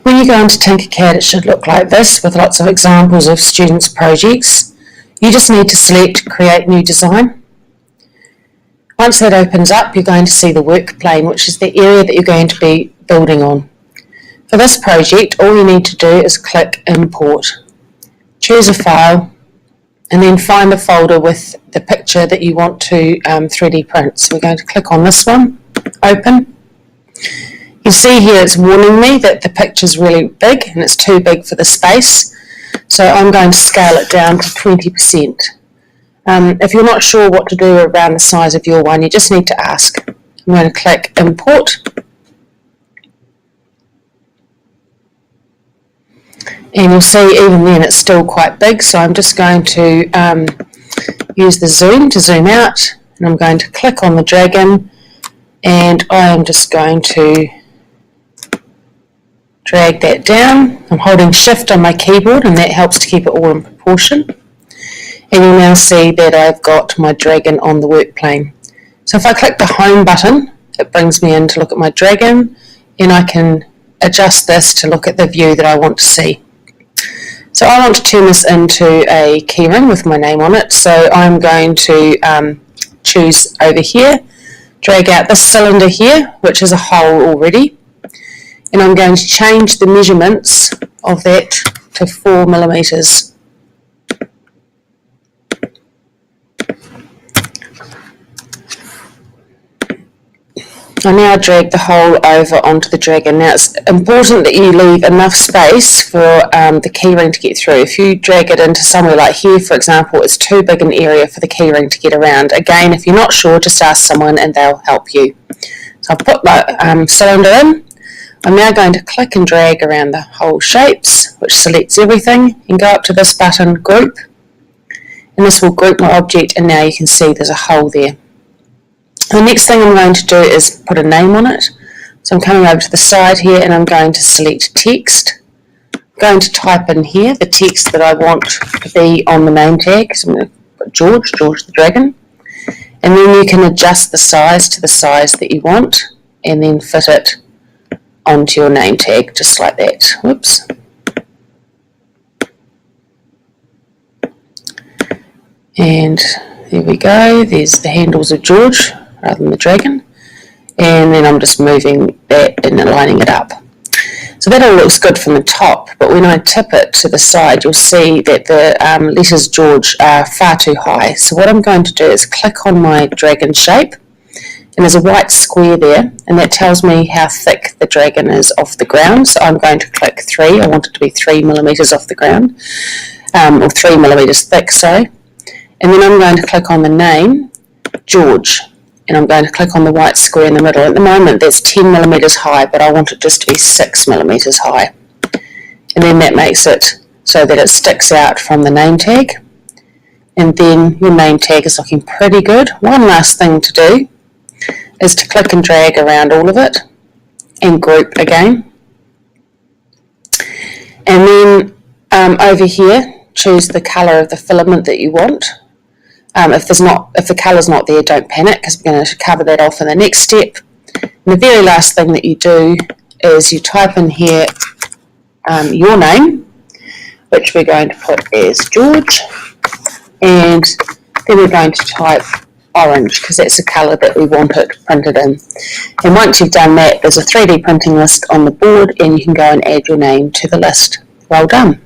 When you go into Tinkercad, it should look like this with lots of examples of students' projects. You just need to select Create New Design. Once that opens up, you're going to see the work plane, which is the area that you're going to be building on. For this project, all you need to do is click Import. Choose a file, and then find the folder with the picture that you want to 3D print. So we're going to click on this one, Open. You see here it's warning me that the picture's really big and it's too big for the space. So I'm going to scale it down to 20%. If you're not sure what to do around the size of your one, you just need to ask. I'm going to click Import. And you'll see even then it's still quite big, so I'm just going to use the zoom to zoom out, and I'm going to click on the dragon, and I am just going to drag that down. I'm holding Shift on my keyboard, and that helps to keep it all in proportion. And you'll now see that I've got my dragon on the work plane. So if I click the Home button, it brings me in to look at my dragon, and I can adjust this to look at the view that I want to see. So I want to turn this into a keyring with my name on it, so I'm going to choose over here, drag out this cylinder here, which is a hole already, and I'm going to change the measurements of that to 4 millimeters. I now drag the hole over onto the dragon. Now it's important that you leave enough space for the keyring to get through. If you drag it into somewhere like here, for example, it's too big an area for the keyring to get around. Again, if you're not sure, just ask someone and they'll help you. So I've put my cylinder in. I'm now going to click and drag around the whole shapes, which selects everything, and go up to this button, Group, and this will group my object, and now you can see there's a hole there. The next thing I'm going to do is put a name on it. So I'm coming over to the side here and I'm going to select text. I'm going to type in here the text that I want to be on the name tag. So I'm going to put George the dragon. And then you can adjust the size to the size that you want and then fit it onto your name tag just like that. Whoops. And there we go. There's the handles of George rather than the dragon, and then I'm just moving that and aligning it up. So that all looks good from the top, but when I tip it to the side, you'll see that the letters George are far too high. So what I'm going to do is click on my dragon shape, and there's a white square there, and that tells me how thick the dragon is off the ground. So I'm going to click 3. I want it to be 3 millimeters off the ground, or 3 millimeters thick, sorry. And then I'm going to click on the name, George, and I'm going to click on the white square in the middle. At the moment that's 10 millimeters high, but I want it just to be 6 millimeters high. And then that makes it so that it sticks out from the name tag. And then your name tag is looking pretty good. One last thing to do is to click and drag around all of it and group again. And then over here, choose the colour of the filament that you want. If the colour's not there, don't panic, because we're going to cover that off in the next step. And the very last thing that you do is you type in here your name, which we're going to put as George, and then we're going to type orange, because that's the colour that we want it printed in. And once you've done that, there's a 3D printing list on the board, and you can go and add your name to the list. Well done.